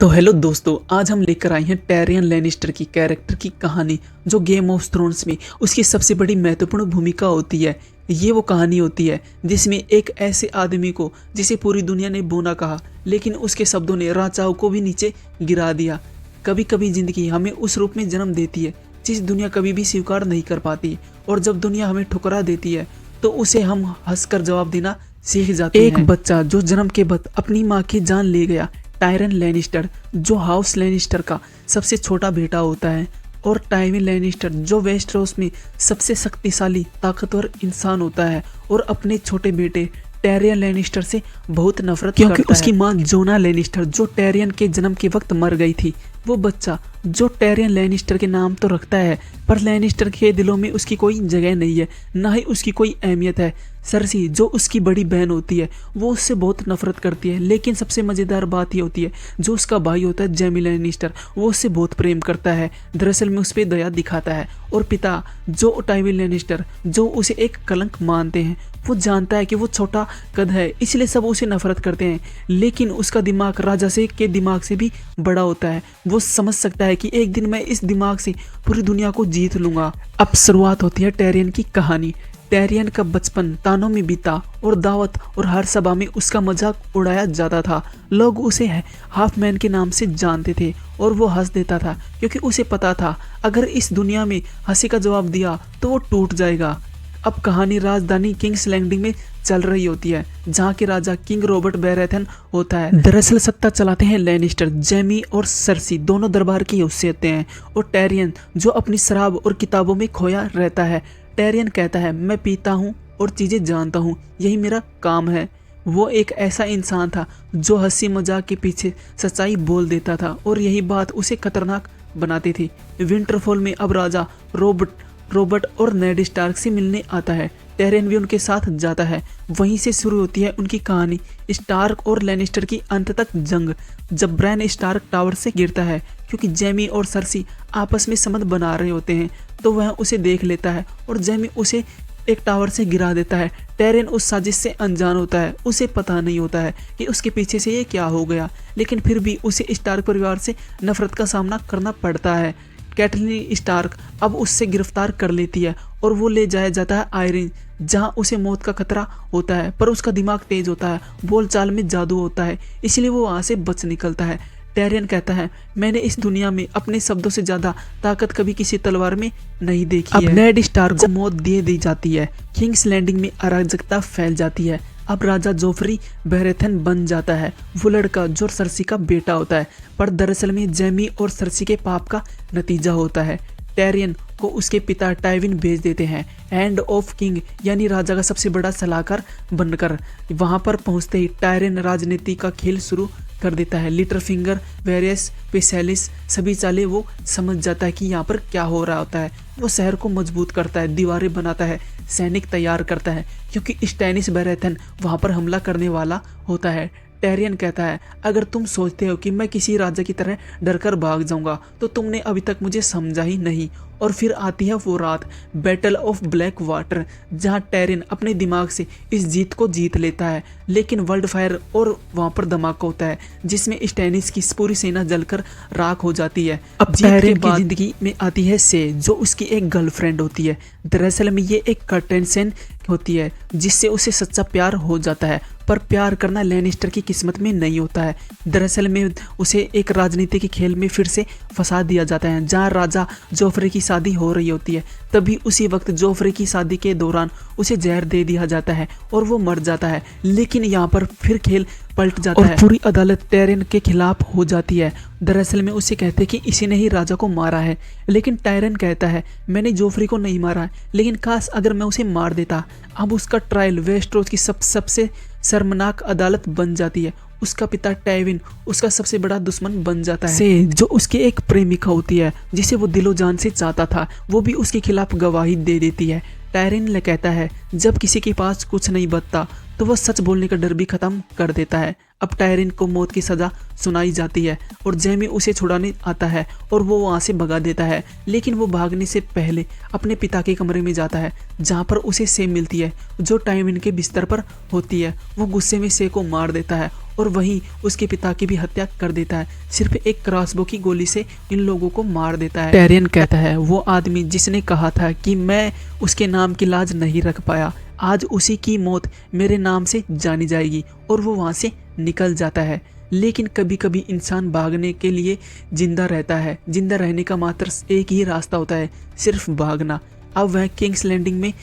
तो हेलो दोस्तों, आज हम लेकर आए हैं टायरियन लैनिस्टर की कैरेक्टर की कहानी जो गेम ऑफ थ्रोन्स में उसकी सबसे बड़ी महत्वपूर्ण भूमिका होती है। ये वो कहानी होती है जिसमें एक ऐसे आदमी को जिसे पूरी दुनिया ने बोना कहा, लेकिन उसके शब्दों ने राजाओं को भी नीचे गिरा दिया। कभी कभी जिंदगी हमें उस रूप में जन्म देती है जिस दुनिया कभी भी स्वीकार नहीं कर पाती, और जब दुनिया हमें ठुकरा देती है तो उसे हम हंसकर जवाब देना सीख जाते हैं। एक बच्चा जो जन्म के बाद अपनी माँ की जान ले गया, टायरन लैनिस्टर जो हाउस लैनिस्टर का सबसे छोटा बेटा होता है, और टाइविन लैनिस्टर जो वेस्टरोस में सबसे शक्तिशाली ताकतवर इंसान होता है और अपने छोटे बेटे टायरियन लैनिस्टर से बहुत नफरत करता है क्योंकि उसकी मां जोना लैनिस्टर जो टायरियन के जन्म के वक्त मर गई थी। वो बच्चा जो टायरियन लैनिस्टर के नाम तो रखता है पर लैनिस्टर के दिलों में उसकी कोई जगह नहीं है, ना ही उसकी कोई अहमियत है। सरसी जो उसकी बड़ी बहन होती है वो उससे बहुत नफरत करती है, लेकिन सबसे मज़ेदार बात ये होती है जो उसका भाई होता है जैमी लैनिस्टर वो उससे बहुत प्रेम करता है, दरअसल में उस पर दया दिखाता है। और पिता जो टाइविन लैनिस्टर जो उसे एक कलंक मानते हैं, वो जानता है कि वो छोटा कद है इसलिए सब उसे नफरत करते हैं, लेकिन उसका दिमाग राजा से के दिमाग से भी बड़ा होता है। वो समझ सकता है कि एक दिन मैं इस दिमाग से पूरी दुनिया को जीत लूंगा। अब शुरुआत होती है टायरियन की कहानी। टायरियन का बचपन तानों में बीता और दावत और हर सभा में उसका मजाक उड़ाया जाता था। लोग उसे हाफ मैन के नाम से जानते थे और वो हंस देता था क्योंकि उसे पता था अगर इस दुनिया में हंसी का जवाब दिया तो वो टूट जाएगा। अब कहानी राजधानी किंग्स लैंडिंग में चल रही होती है जहाँ के राजा किंग रॉबर्ट बैरेथन होता है। दरअसल सत्ता चलाते हैं लैनिस्टर, जैमी और सरसी दोनों दरबार की हैसियत हैं, और टायरियन जो अपनी शराब और किताबों में खोया रहता है। टायरियन कहता है मैं पीता हूँ और चीज़ें जानता हूँ, यही मेरा काम है। वो एक ऐसा इंसान था जो हंसी मजाक के पीछे सच्चाई बोल देता था और यही बात उसे खतरनाक बनाती थी। विंटरफॉल में अब राजा रॉबर्ट और नेड स्टार्क से मिलने आता है। टायरियन भी उनके साथ जाता है। वहीं से शुरू होती है उनकी कहानी, स्टार्क और लैनिस्टर की अंत तक जंग। जब ब्रैन स्टार्क टावर से गिरता है क्योंकि जैमी और सरसी आपस में संबंध बना रहे होते हैं, तो वह उसे देख लेता है और जैमी उसे एक टावर से गिरा देता है। टायरियन उस साजिश से अनजान होता है, उसे पता नहीं होता है कि उसके पीछे से ये क्या हो गया, लेकिन फिर भी उसे स्टार्क परिवार से नफरत का सामना करना पड़ता है। कैटलिन स्टार्क अब उससे गिरफ्तार कर लेती है और वो ले जाया जाता है आयरन, जहाँ उसे मौत का खतरा होता है, पर उसका दिमाग तेज होता है, बोलचाल में जादू होता है, इसलिए वो वहाँ से बच निकलता है। टायरियन कहता है मैंने इस दुनिया में अपने शब्दों से ज्यादा ताकत कभी किसी तलवार में नहीं देखी है। अब नेड स्टार्क को मौत दे दी जाती है। किंग्स लैंडिंग में अराजकता फैल जाती है। अब राजा जोफ्री बैरेथन बन जाता है। वो लड़का जो सरसी का बेटा होता है, पर दरअसल में जैमी और सरसी के पाप का नतीजा होता है। टायरियन को उसके पिता टाइविन भेज देते हैं हैंड ऑफ किंग यानी राजा का सबसे बड़ा सलाहकार बनकर। वहां पर पहुंचते ही टायरियन राजनीति का खेल शुरू कर देता है। लिटर फिंगर, वेरियस, पेसेलिस सभी चाले वो समझ जाता है कि यहाँ पर क्या हो रहा होता है। वो शहर को मजबूत करता है, दीवारें बनाता है, सैनिक तैयार करता है क्योंकि स्टैनिस बैरेथन वहाँ पर हमला करने वाला होता है। टायरियन कहता है अगर तुम सोचते हो कि मैं किसी राजा की तरह डरकर भाग जाऊंगा तो तुमने अभी तक मुझे समझा ही नहीं। और फिर आती है वो रात, बैटल ऑफ ब्लैक वाटर, जहाँ टायरियन अपने दिमाग से इस जीत को जीत लेता है, लेकिन वर्ल्ड फायर और वहाँ पर धमाका होता है जिसमें स्टैनिस की पूरी सेना जलकर राख हो जाती है। अब टायरियन की जिंदगी में आती है से जो उसकी एक गर्लफ्रेंड होती है। दरअसल में ये एक कर्टेंसेन होती है जिससे उसे सच्चा प्यार हो जाता है, पर प्यार करना लैनिस्टर की किस्मत में नहीं होता है। दरअसल में उसे एक राजनीति के खेल में फिर से फंसा दिया जाता है जहाँ राजा जोफ्रे की शादी हो रही होती है। तभी उसी वक्त जोफ्रे की शादी के दौरान उसे जहर दे दिया जाता है और वो मर जाता है। लेकिन यहाँ पर फिर खेल पलट जाता है और पूरी अदालत टायरियन के खिलाफ हो जाती है। दरअसल में उसे कहते हैं कि इसी ने ही राजा को मारा है, लेकिन टायरियन कहता है मैंने जोफ्री को नहीं मारा है, लेकिन काश अगर मैं उसे मार देता। अब उसका ट्रायल वेस्टरोस की सबसे शर्मनाक अदालत बन जाती है। उसका पिता टाइविन उसका सबसे बड़ा दुश्मन बन जाता है। से जो उसकी एक प्रेमिका होती है जिसे वो दिलो जान से चाहता था, वो भी उसके खिलाफ गवाही दे देती है। टायरियन कहता है जब किसी के पास कुछ नहीं बचता तो वह सच बोलने का डर भी खत्म कर देता है। अब टायरियन को मौत की सजा सुनाई जाती है और जैमी उसे छुड़ाने आता है और वो वहाँ से भगा देता है, लेकिन वो भागने से पहले अपने पिता के कमरे में जाता है जहाँ पर उसे से मिलती है जो टाइविन के बिस्तर पर होती है। वो गुस्से में से को मार देता है और वहीं उसके पिता की भी हत्या कर देता है। सिर्फ एक क्रॉसबो की गोली से इन लोगों को मार देता है। टेरियन कहता है वो आदमी जिसने कहा था कि मैं उसके नाम की लाज नहीं रख पाया, आज उसी की मौत मेरे नाम से जानी जाएगी, और वो वहाँ से निकल जाता है। लेकिन कभी कभी इंसान भागने के लिए जिंदा रहता है। जिंदा रहने का मात्र एक ही रास्ता होता है, सिर्फ भागना। अब वह किंग्स लैंडिंग में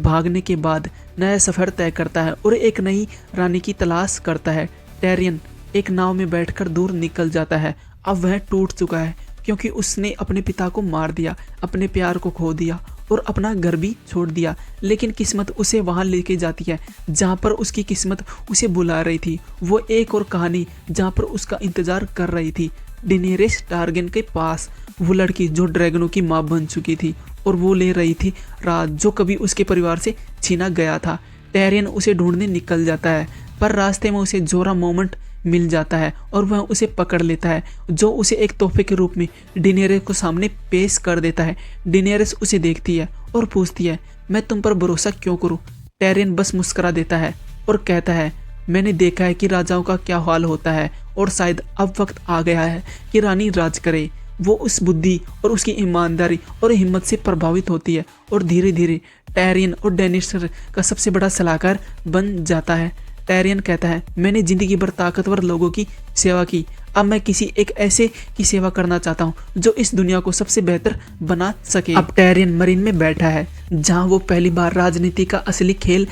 भागने के बाद नया सफ़र तय करता है और एक नई रानी की तलाश करता है। टेरियन एक नाव में बैठकर दूर निकल जाता है। अब वह टूट चुका है क्योंकि उसने अपने पिता को मार दिया, अपने प्यार को खो दिया और अपना घर भी छोड़ दिया। लेकिन किस्मत उसे वहां लेके जाती है जहां पर उसकी किस्मत उसे बुला रही थी। वो एक और कहानी जहां पर उसका इंतजार कर रही थी, डेनेरिस टारगेरियन के पास। वो लड़की जो ड्रैगनों की मां बन चुकी थी और वो ले रही थी राज जो कभी उसके परिवार से छीना गया था। टेरियन उसे ढूंढने निकल जाता है, पर रास्ते में उसे जोरा मोमेंट मिल जाता है और वह उसे पकड़ लेता है, जो उसे एक तोहफे के रूप में डेनेरिस को सामने पेश कर देता है। डेनेरिस उसे देखती है और पूछती है, मैं तुम पर भरोसा क्यों करूं? टेरियन बस मुस्कुरा देता है और कहता है, मैंने देखा है कि राजाओं का क्या हाल होता है और शायद अब वक्त आ गया है कि रानी राज करे। वो उस बुद्धि और उसकी ईमानदारी और हिम्मत से प्रभावित होती है और धीरे धीरे टेरियन और डेनिस का सबसे बड़ा सलाहकार बन जाता है। टेरियन कहता है, मैंने जिंदगी भर ताकतवर लोगों की सेवा की, अब मैं किसी एक ऐसे की सेवा करना चाहता हूँ जो इस दुनिया को सबसे बेहतर बना सके। अब टेरियन मरीन में बैठा है जहाँ वो पहली बार राजनीति का असली खेल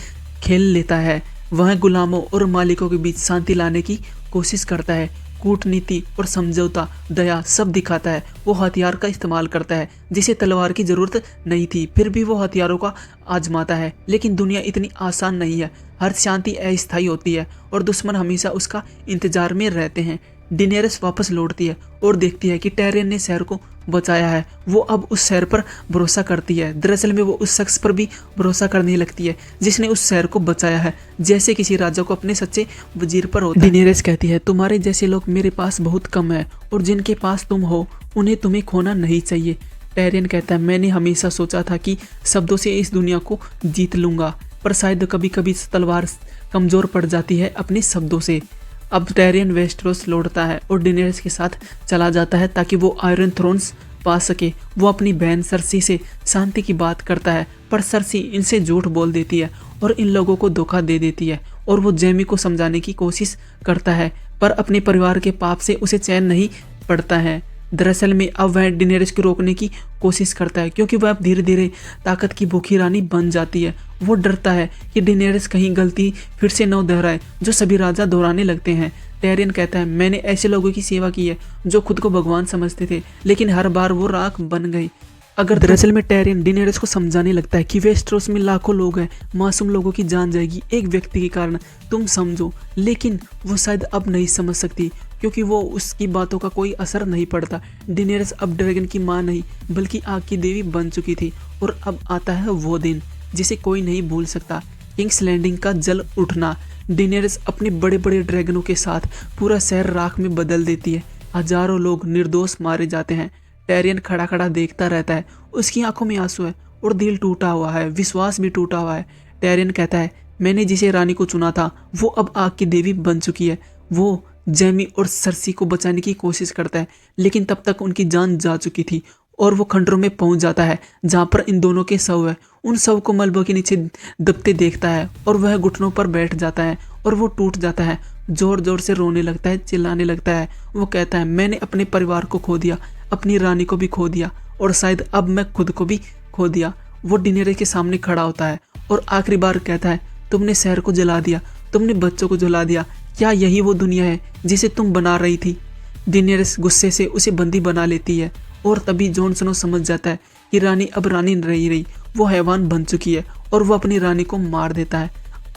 लेता है। वह गुलामों और मालिकों के बीच शांति लाने की कोशिश करता है। कूटनीति और समझौता, दया सब दिखाता है। वो हथियार का इस्तेमाल करता है जिसे तलवार की जरूरत नहीं थी, फिर भी वो हथियारों का आजमाता है। लेकिन दुनिया इतनी आसान नहीं है, हर शांति अस्थायी होती है और दुश्मन हमेशा उसका इंतजार में रहते हैं। डेनेरिस वापस लौटती है और देखती है कि टेरियन ने शहर को बचाया है। वो अब उस शहर पर भरोसा करती है। दरअसल में वो उस शख्स पर भी भरोसा करने लगती है जिसने उस शहर को बचाया है, जैसे किसी राजा को अपने सच्चे वजीर पर होता है। डेनेरिस कहती है, तुम्हारे जैसे लोग मेरे पास बहुत कम है और जिनके पास तुम हो उन्हें तुम्हें खोना नहीं चाहिए। टेरियन कहता है, मैंने हमेशा सोचा था कि शब्दों से इस दुनिया को जीत लूंगा, पर शायद कभी कभी तलवार कमजोर पड़ जाती है अपने शब्दों से। अब टेरियन वेस्टरोस लौटता है और डेनेरिस के साथ चला जाता है ताकि वो आयरन थ्रोन्स पा सके। वो अपनी बहन सरसी से शांति की बात करता है, पर सरसी इनसे झूठ बोल देती है और इन लोगों को धोखा दे देती है। और वो जेमी को समझाने की कोशिश करता है, पर अपने परिवार के पाप से उसे चैन नहीं पड़ता है। दरअसल में अब वह डेनेरिस को रोकने की कोशिश करता है क्योंकि वह अब धीरे धीरे ताकत की भूखी रानी बन जाती है। वो डरता है कि डेनेरिस कहीं गलती फिर से न दोहराए जो सभी राजा दोहराने लगते हैं। टेरियन कहता है, मैंने ऐसे लोगों की सेवा की है जो खुद को भगवान समझते थे, लेकिन हर बार वो राख बन गई। अगर दरअसल में टेरियन डेनेरिस को समझाने लगता है कि वेस्टरोस में लाखों लोग हैं, मासूम लोगों की जान जाएगी एक व्यक्ति के कारण, तुम समझो। लेकिन वो शायद अब नहीं समझ सकती क्योंकि वो उसकी बातों का कोई असर नहीं पड़ता। डेनेरिस अब ड्रैगन की मां नहीं बल्कि आग की देवी बन चुकी थी और अब आता है वो दिन जिसे कोई नहीं भूल सकता, किंग्स लैंडिंग का जल उठना। डेनेरिस अपने बड़े बड़े ड्रैगनों के साथ पूरा शहर राख में बदल देती है। हजारों लोग निर्दोष मारे जाते हैं। टेरियन खड़ा खड़ा देखता रहता है, उसकी आंखों में आंसू है और दिल टूटा हुआ है, विश्वास भी टूटा हुआ है। टेरियन कहता है, मैंने जिसे रानी को चुना था वो अब आग की देवी बन चुकी है। वो जेमी और सरसी को बचाने की कोशिश करता है, लेकिन तब तक उनकी जान जा चुकी थी और वो खंडरों में पहुंच जाता है जहां पर इन दोनों के शव है। उन शव को मलबे के नीचे दबते देखता है और वह घुटनों पर बैठ जाता है और वो टूट जाता है, जोर जोर से रोने लगता है, चिल्लाने लगता है। वो कहता है, मैंने अपने परिवार को खो दिया, अपनी रानी को भी खो दिया और शायद अब मैं खुद को भी खो दिया। वो डेनेरिस के सामने खड़ा होता है और आखिरी बार कहता है, तुमने शहर को जला दिया, तुमने बच्चों को जला दिया, क्या यही वो दुनिया है जिसे तुम बना रही थी? डेनेरिस गुस्से से उसे बंदी बना लेती है और तभी जॉन स्नो समझ जाता है कि रानी अब रानी नहीं रही, वो हैवान बन चुकी है और वो अपनी रानी को मार देता है।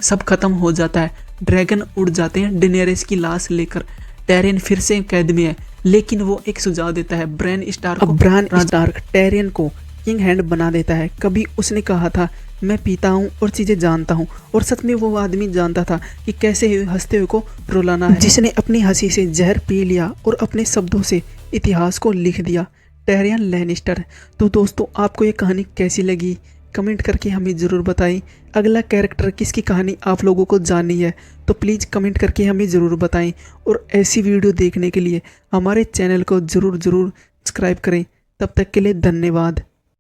सब खत्म हो जाता है। ड्रैगन उड़ जाते हैं डेनेरिस की लाश लेकर। टेरियन फिर से कैद में है, लेकिन वो एक सुझाव देता है ब्रैन स्टार्क टेरियन को किंग हैंड बना देता है। कभी उसने कहा था, मैं पीता हूँ और चीज़ें जानता हूँ, और सच में वो आदमी जानता था कि कैसे हंसते हुए को रुलाना है, जिसने अपनी हंसी से जहर पी लिया और अपने शब्दों से इतिहास को लिख दिया, टेरियन लैनिस्टर। तो दोस्तों, आपको ये कहानी कैसी लगी कमेंट करके हमें ज़रूर बताएं। अगला कैरेक्टर किसकी कहानी आप लोगों को जाननी है तो प्लीज़ कमेंट करके हमें ज़रूर बताएं। और ऐसी वीडियो देखने के लिए हमारे चैनल को ज़रूर सब्सक्राइब करें। तब तक के लिए धन्यवाद।